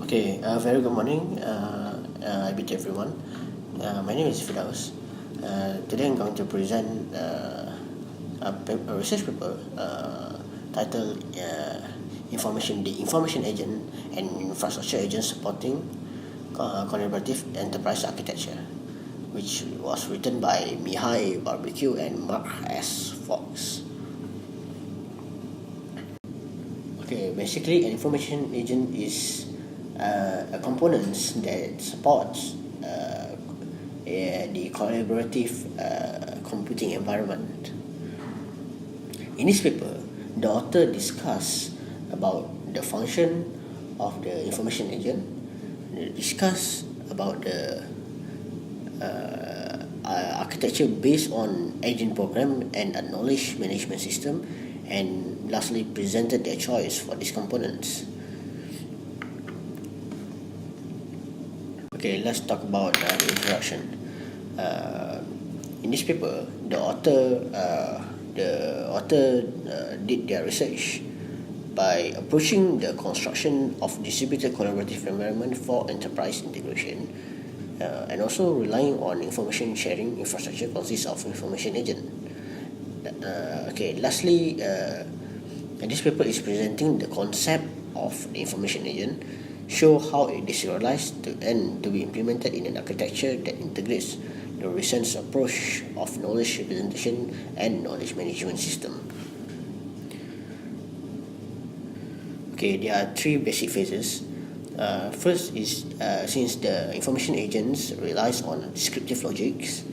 Okay, very good morning. I bid everyone. My name is Fidaus. Today I'm going to present a research paper titled the Information Agent and Infrastructure Agent Supporting Collaborative Enterprise Architecture, which was written by Mihai Barbecue and Mark S. Fox. Okay, basically, an information agent is a component that supports the collaborative computing environment. In this paper, the author discuss about the function of the information agent, discuss about the architecture based on agent program and a knowledge management system, and lastly presented their choice for these components. Okay, let's talk about the introduction. In this paper, the author did their research by approaching the construction of distributed collaborative environment for enterprise integration, and also relying on information sharing infrastructure consists of information agent. Lastly, this paper is presenting the concept of the information agent, show how it is realized and to be implemented in an architecture that integrates the recent approach of knowledge representation and knowledge management system. Okay, there are three basic phases. First is since the information agents relies on descriptive logics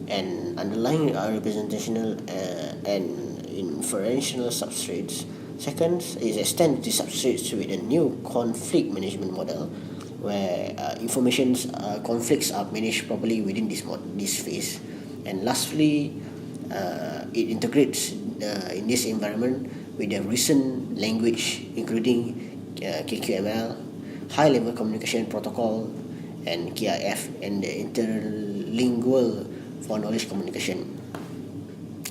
and underlying representational and inferential substrates. Second is extend the substrates with a new conflict management model where conflicts are managed properly within this phase. And lastly, it integrates in this environment with the recent language including KQML, high-level communication protocol, and KIF, and the interlingual for knowledge communication.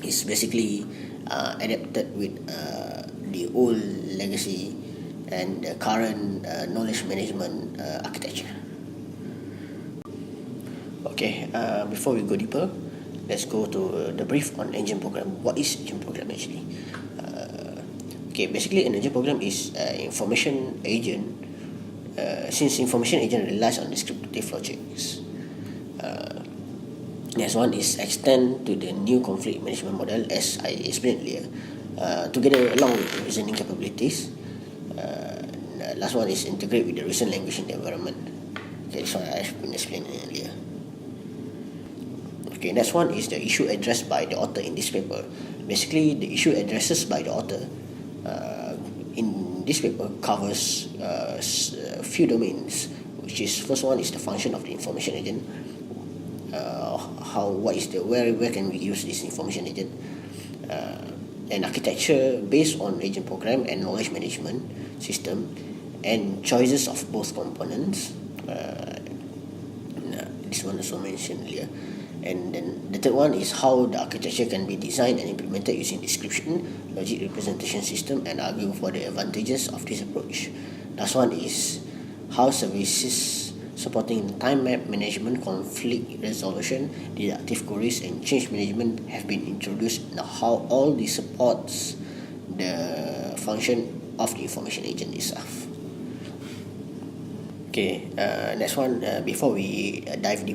It's basically adapted with the old legacy and the current knowledge management architecture. Okay, before we go deeper, let's go to the brief on agent program. What is agent program actually? Basically an agent program is information agent. Since information agent relies on descriptive logics. Next one is extend to the new conflict management model, as I explained earlier, together along with the reasoning capabilities. Last one is integrate with the recent language in the environment. Okay, so I've been explaining earlier. Okay, next one is the issue addressed by the author in this paper. Basically, the issue addresses by the author in this paper covers a few domains, which is first one is the function of the information agent. Where can we use this information agent? An architecture based on agent program and knowledge management system, and choices of both components. This one also mentioned earlier. And then the third one is how the architecture can be designed and implemented using description, logic representation system, and argue for the advantages of this approach. Last one is how services supporting time map management, conflict resolution, deductive queries, and change management have been introduced, and how all this supports the function of the information agent itself. Okay, next one, before we dive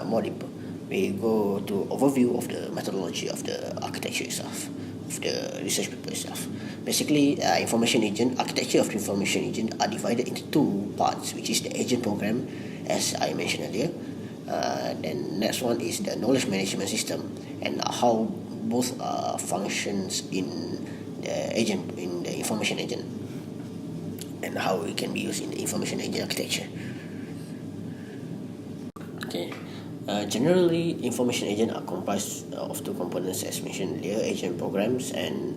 more deeper, we go to overview of the methodology of the architecture itself, of the research paper itself. Basically, architecture of the information agent are divided into two parts, which is the agent program, as I mentioned earlier. Then next one is the knowledge management system, and how both functions in the information agent, and how it can be used in the information agent architecture. Okay. Generally, information agents are comprised of two components, as mentioned earlier: agent programs and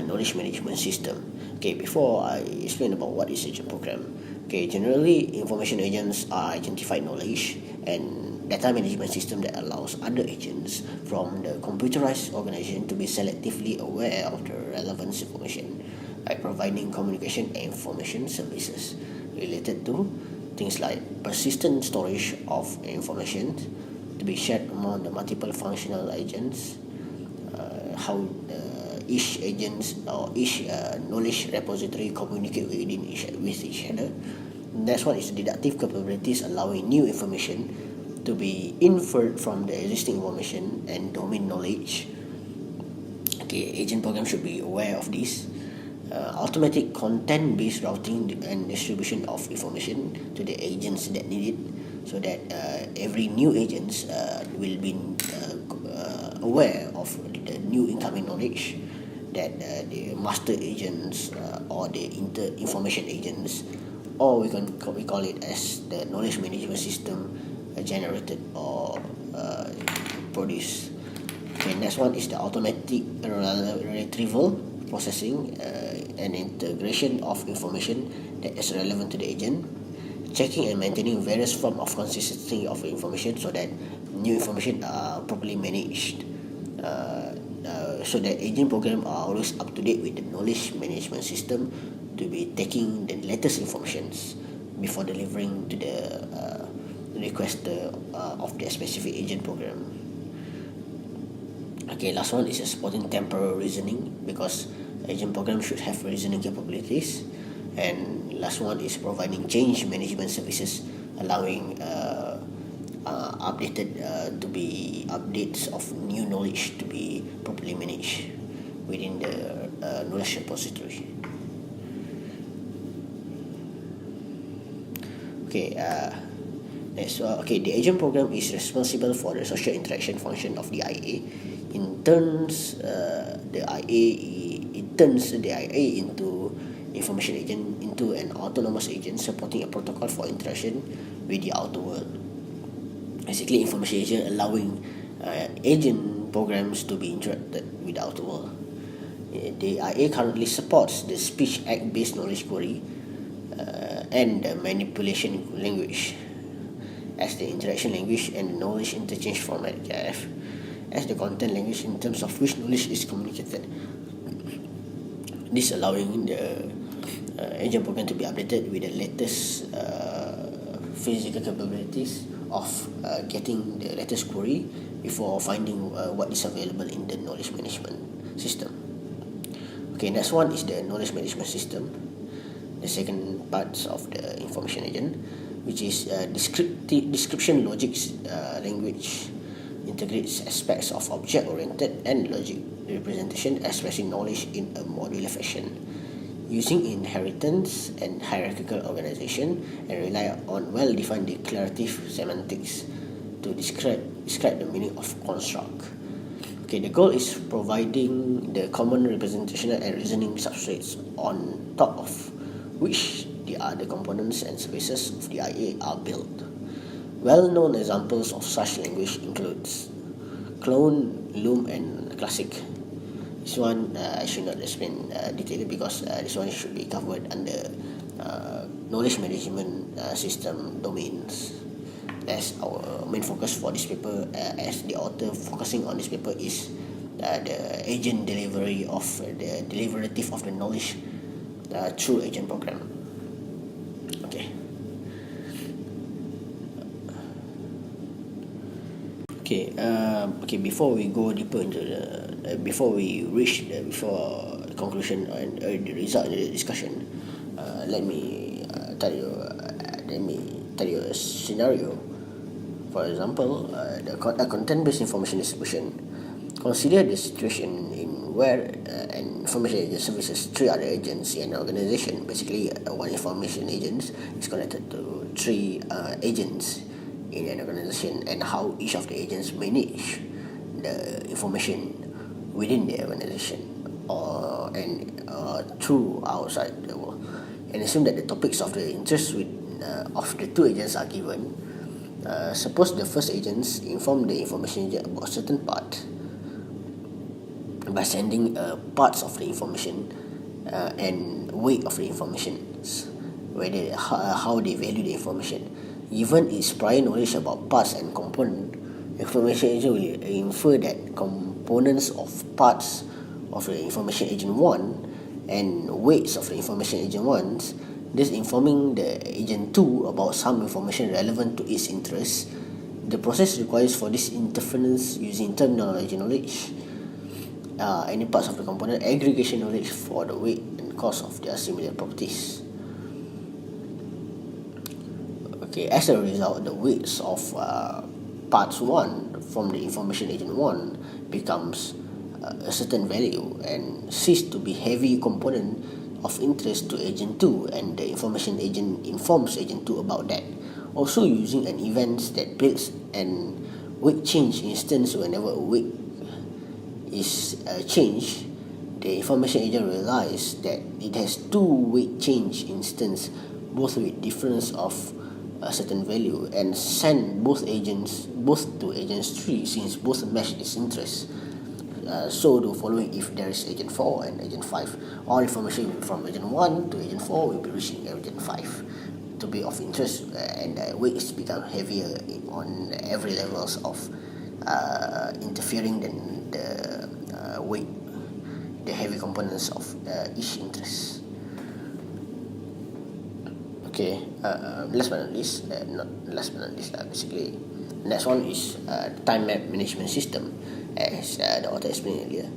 knowledge management system. Okay, before I explain about what is agent program, generally information agents are identified knowledge and data management system that allows other agents from the computerized organization to be selectively aware of the relevant information. by providing communication and information services related to things like persistent storage of information to be shared among the multiple functional agents, how each agents or each knowledge repository communicate with each other. Next one is deductive capabilities, allowing new information to be inferred from the existing information and domain knowledge. Okay, agent program should be aware of this. Automatic content-based routing and distribution of information to the agents that need it, so that every new agents will be aware of the new incoming knowledge that the master agents or the information agents, or we call it as the knowledge management system generated or produced. Okay, next one is the automatic retrieval, processing, and integration of information that is relevant to the agent, checking and maintaining various forms of consistency of information so that new information are properly managed, so that agent program are always up to date with the knowledge management system to be taking the latest informations before delivering to the requester of the specific agent program. Okay, last one is supporting temporal reasoning, because agent program should have reasoning capabilities. And last one is providing change management services, allowing updates of new knowledge to be properly managed within the knowledge repository. Okay, the agent program is responsible for the social interaction function of the IA. It turns the IA into information agent into an autonomous agent supporting a protocol for interaction with the outer world. Basically, information agent allowing agent programs to be interacted with the outer world. The IA currently supports the speech act-based knowledge query and the manipulation language as the interaction language and the knowledge interchange format (KIF) as the content language in terms of which knowledge is communicated. This allowing the agent program to be updated with the latest physical capabilities of getting the latest query before finding what is available in the knowledge management system. Okay, next one is the knowledge management system, the second part of the information agent, which is description logics language, integrates aspects of object-oriented and logic representation, expressing knowledge in a modular fashion, using inheritance and hierarchical organization, and rely on well-defined declarative semantics to describe the meaning of construct. Okay, the goal is providing the common representational and reasoning substrates on top of which the other components and services of the IA are built. Well-known examples of such language includes Clone, Loom, and Classic. This one I should not explain detailed because this one should be covered under knowledge management system domains. As our main focus for this paper, as the author focusing on this paper is the agent delivery of the deliberative of the knowledge through agent program. Before we go deeper into before we reach before conclusion and the result in the discussion, let me tell you a scenario. For example, the content-based information distribution. Consider the situation in where an information agent services three other agents in an organization. Basically, one information agent is connected to three agents in an organization, and how each of the agents manage the information within the organization or through outside the world. And assume that the topics of the interest of the two agents are given. Suppose the first agents inform the information agent about a certain part by sending parts of the information and weight of the information, whether how they value the information. Given its prior knowledge about parts and component, information agent will infer that components of parts of the information agent 1 and waits of the information agent 1, thus informing the agent 2 about some information relevant to its interests. The process requires for this interference using terminology knowledge, any parts of the component, aggregation knowledge for the weight and cost of their similar properties. Okay, as a result, the weights of parts 1 from the information agent 1 becomes a certain value and cease to be heavy component of interest to agent 2, and the information agent informs agent 2 about that. Also using an event that builds an weight change instance whenever a weight is changed, the information agent realizes that it has two weight change instance, both with difference of a certain value, and send both to agents 3 since both match its interest. So the following if there is agent 4 and agent 5. All information from agent 1 to agent 4 will be reaching agent 5 to be of interest, and the weights become heavier on every levels of interfering than the weight, the heavy components of each interest. Okay, last but not least, basically, next one is time map management system, as the author explained earlier.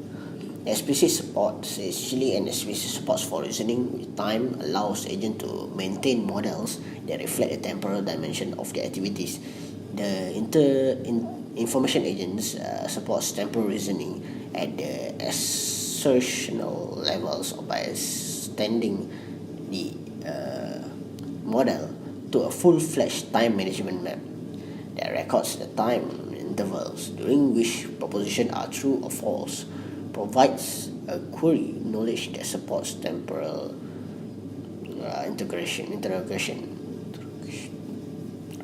Explicit support actually, and explicit supports for reasoning with time allows agent to maintain models that reflect the temporal dimension of their activities. The information agents supports temporal reasoning at the assertional levels by extending the model to a full-fledged time management map that records the time intervals during which propositions are true or false, provides a query knowledge that supports temporal integration,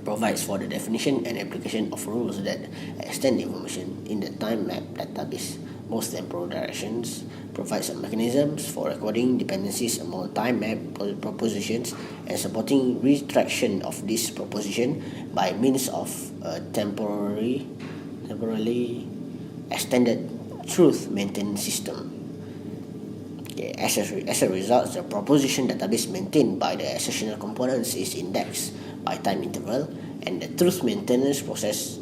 provides for the definition and application of rules that extend the information in the time map database, most temporal directions, provides mechanisms for recording dependencies among time map propositions and supporting retraction of this proposition by means of a temporally extended truth maintenance system. Okay, as a result, the proposition database maintained by the assertional components is indexed by time interval, and the truth maintenance process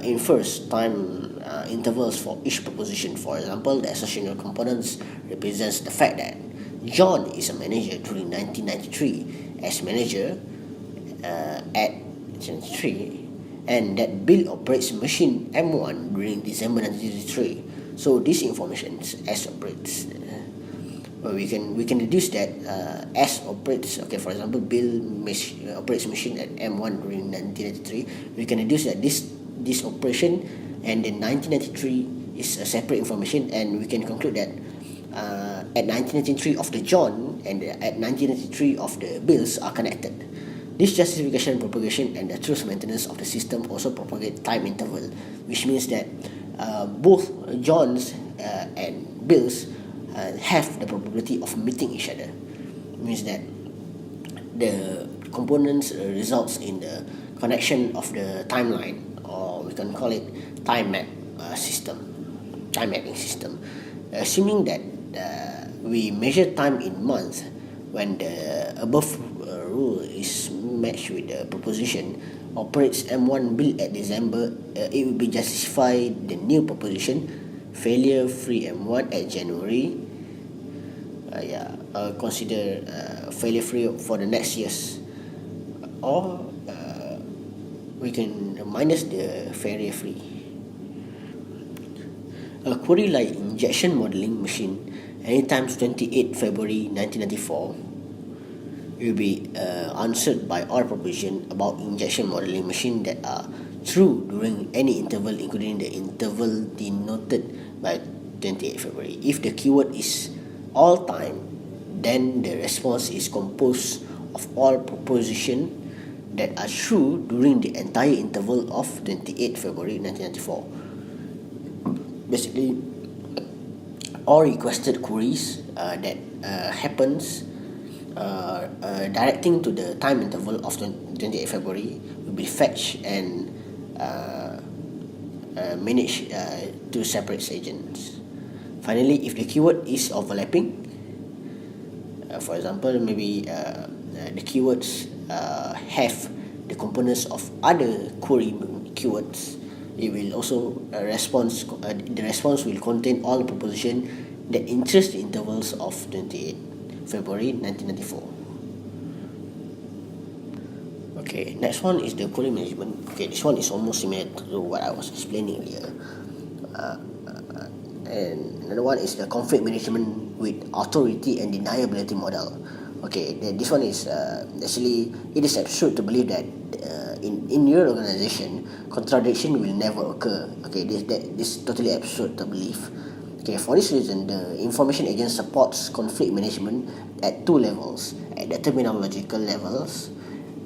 infers time intervals for each proposition. For example, the assertional components represents the fact that John is a manager during 1993 as manager at 1993, and that Bill operates machine M1 during December 1993. So this information S operates. We can deduce that S operates. Okay, for example, Bill operates machine at M1 during 1993. We can deduce that this operation and the 1993 is a separate information, and we can conclude that at 1993 of the John and at 1993 of the Bills are connected. This justification, propagation, and the truth maintenance of the system also propagate time interval, which means that both Johns and Bills have the probability of meeting each other. It means that the components results in the connection of the timeline, or we can call it time mapping system. Assuming that we measure time in months, when the above rule is matched with the proposition operates M1 Bill at December, it will be justify the new proposition failure free M1 at January. Consider failure free for the next years, or we can minus the failure free. A query like injection modeling machine anytime 28 February 1994 will be answered by our proposition about injection modeling machine that are true during any interval, including the interval denoted by 28 February. If the keyword is all time, then the response is composed of all propositions that are true during the entire interval of 28 February 1994. Basically, all requested queries that happens directing to the time interval of 28 February will be fetched and managed to separate agents. Finally, if the keyword is overlapping, For example, maybe the keywords have the components of other query keywords. It will also the response will contain all proposition that interest the intervals of 28 February 1994. Okay, next one is the query management. Okay, this one is almost similar to what I was explaining earlier. And another one is the conflict management with authority and deniability model. Okay, this one is actually, it is absurd to believe that in your organization contradiction will never occur. Okay, this is totally absurd to believe. Okay, for this reason, the information agent supports conflict management at two levels: at the terminological levels,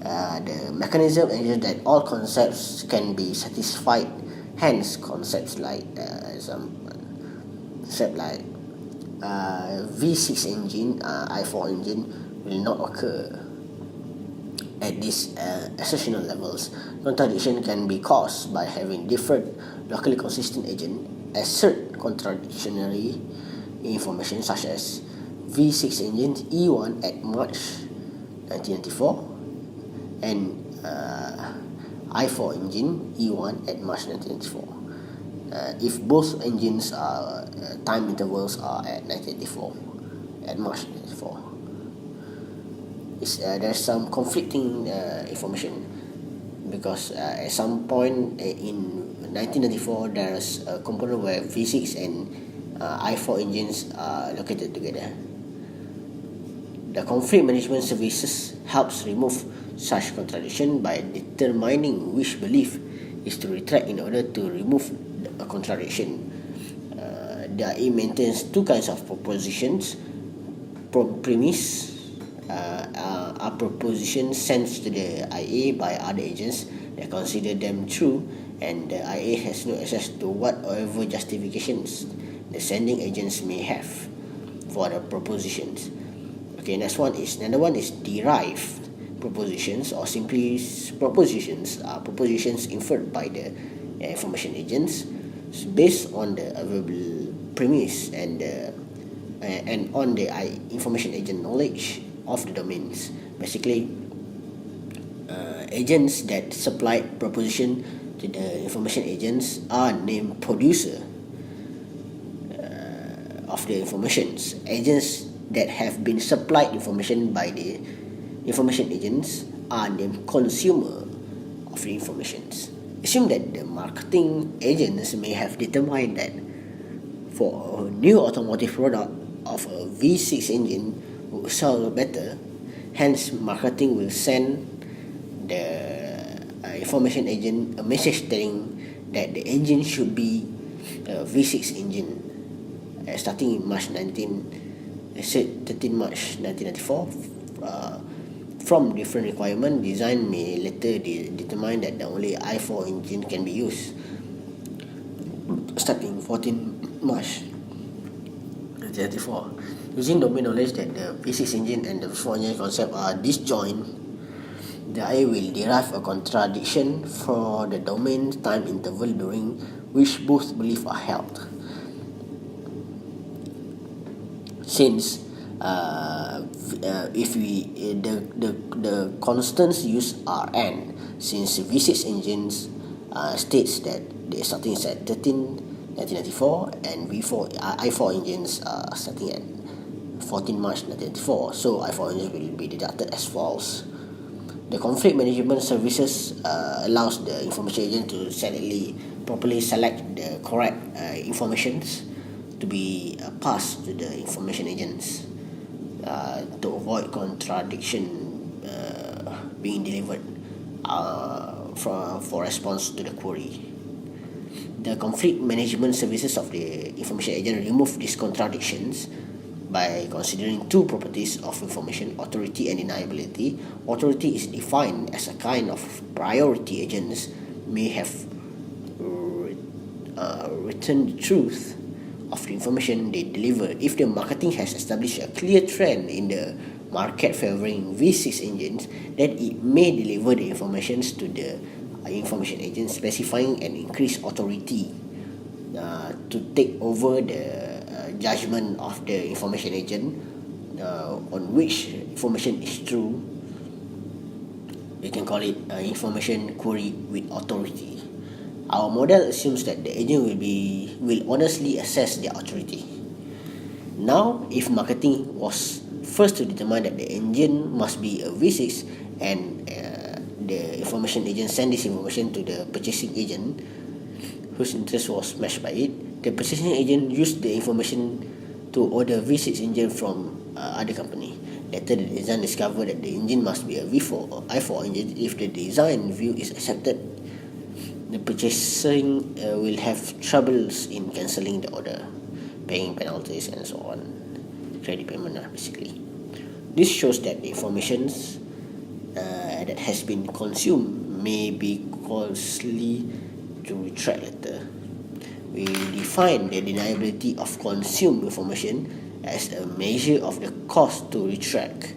the mechanism ensures that all concepts can be satisfied. Hence, concepts like V6 engine, i4 engine will not occur. At these assertional levels, contradiction can be caused by having different locally consistent agents assert contradictory information, such as V6 engine E1 at March 1994 and i4 engine E1 at March 1994. If both engines are time intervals are at 1984, at March 1984, there's some conflicting information, because at some point in 1994 there's a component where V6 and i4 engines are located together. The conflict management services helps remove such contradiction by determining which belief is to retract in order to remove a contradiction. It maintains two kinds of propositions. Premise are propositions sent to the IA by other agents that consider them true, and the IA has no access to whatever justifications the sending agents may have for the propositions. Okay, another one is derived propositions, or simply propositions are propositions inferred by the information agents based on the available premise and on the information agent knowledge of the domains. Basically, agents that supply proposition to the information agents are named producer of the informations. Agents that have been supplied information by the information agents are named consumer of the informations. Assume that the marketing agents may have determined that for a new automotive product of a V6 engine will sell better. Hence, marketing will send the information agent a message telling that the engine should be a V6 engine starting in 13 March 1994. From different requirement, design may later determine that the only i4 engine can be used starting 14 March 1994. Using domain knowledge that the V6 engine and the V4 engine concept are disjoint, the IA will derive a contradiction for the domain time interval during which both beliefs are held. Since if the constants used are n, since V6 engines states that the starting is at 1994 and i4 engines are starting at 14 March 1994, so i4 engines will be deducted as false. The conflict management services allows the information agent to properly select the correct informations to be passed to the information agents to avoid contradiction being delivered for response to the query. The conflict management services of the information agent remove these contradictions by considering two properties of information: authority and deniability. Authority is defined as a kind of priority agents may have written the truth of the information they deliver. If the marketing has established a clear trend in the market favoring V6 engines, then it may deliver the information to the information agent, specifying an increased authority to take over the judgment of the information agent on which information is true, we can call it information query with authority. Our model assumes that the agent will honestly assess their authority. Now, if marketing was first to determine that the engine must be a V6 and the information agent sent this information to the purchasing agent whose interest was matched by it, the purchasing agent used the information to order V6 engine from other company. Later, the design discovered that the engine must be a V4 or I4 engine. If the design view is accepted, the purchasing will have troubles in cancelling the order, paying penalties and so on. Credit payment basically. This shows that the information that has been consumed may be costly to retract later. We define the deniability of consumed information as a measure of the cost to retract.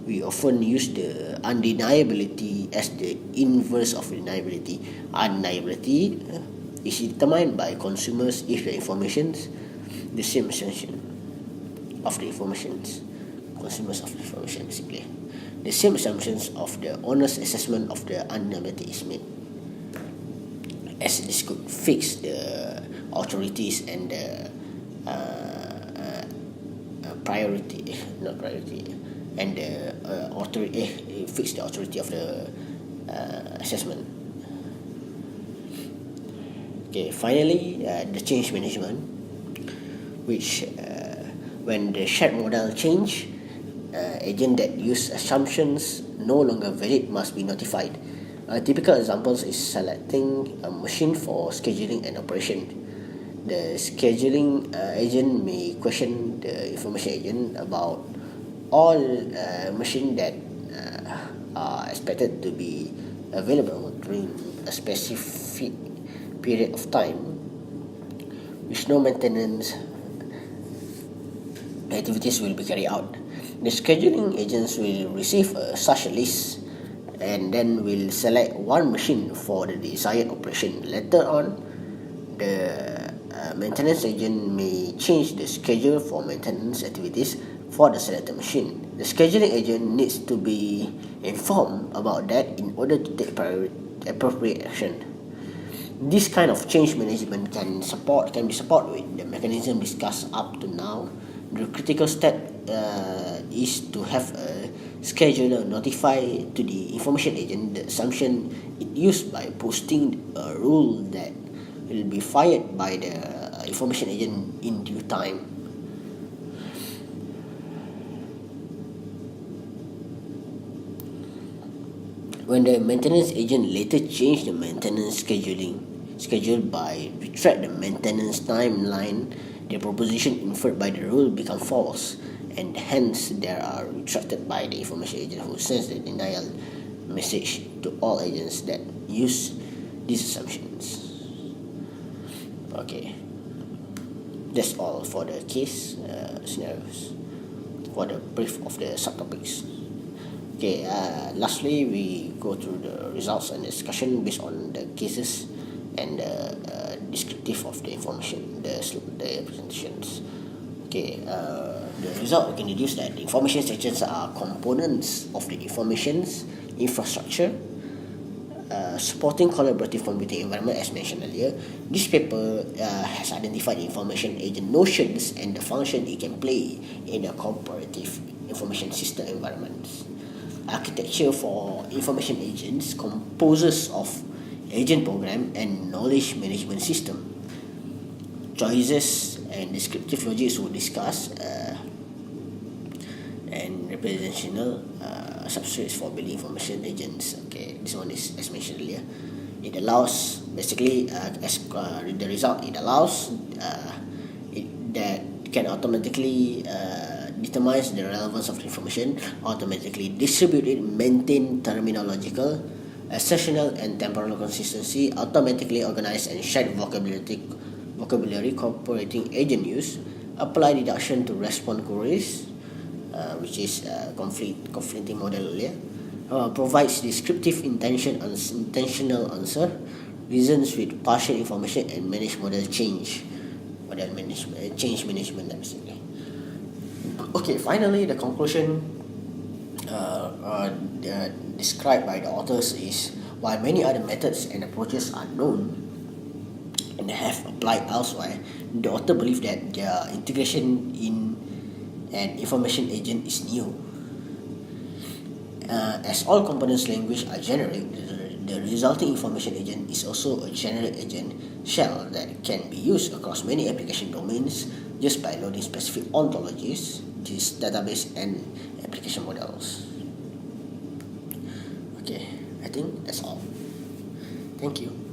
We often use the undeniability as the inverse of deniability. Undeniability is determined by consumers if the information the same assumption of the information, consumers of the information basically. The same assumptions of the honest assessment of the undeniability is made, as this could fix the authorities and the and the authority fix the authority of the assessment. Okay, finally, the change management, which when the shared model change, agent that use assumptions no longer valid must be notified. Typical examples is selecting a machine for scheduling and operation. The scheduling agent may question the information agent about all machines that are expected to be available during a specific period of time, which no maintenance activities will be carried out. The scheduling agents will receive such a list and then will select one machine for the desired operation. Later on, the maintenance agent may change the schedule for maintenance activities for the selected machine. The scheduling agent needs to be informed about that in order to take appropriate action. This kind of change management can be supported with the mechanism discussed up to now. The critical step is to have a scheduler notify to the information agent the assumption it used by posting a rule that will be fired by the information agent in due time. When the maintenance agent later changed the maintenance schedule by retract the maintenance timeline, the proposition inferred by the rule become false, and hence they are retracted by the information agent who sends the denial message to all agents that use these assumptions. Okay, that's all for the case scenarios, for the brief of the subtopics. Okay, lastly, we go through the results and discussion based on the cases and the descriptive of the information, the presentations. Okay, the result we can deduce that the information agents are components of the information's infrastructure, supporting collaborative computing environment as mentioned earlier. This paper has identified the information agent notions and the function it can play in a cooperative information system environments. Architecture for information agents composes of agent program and knowledge management system. Choices and descriptive logics were discussed, and representational substrates for building information agents. Okay, this one is as mentioned earlier. It allows basically the result. It allows that can automatically determines the relevance of the information, automatically distribute it, maintain terminological, assertional and temporal consistency, automatically organize and shed vocabulary incorporating agent use, apply deduction to respond queries, which is conflicting model earlier, provides descriptive intentional answer, reasons with partial information, and manage model change management basically. Okay, finally, the conclusion described by the authors is while many other methods and approaches are known and have applied elsewhere, the author believe that their integration in an information agent is new. As all components language are generic, the resulting information agent is also a generic agent shell that can be used across many application domains just by loading specific ontologies, these database and application models. Okay, I think that's all. Thank you.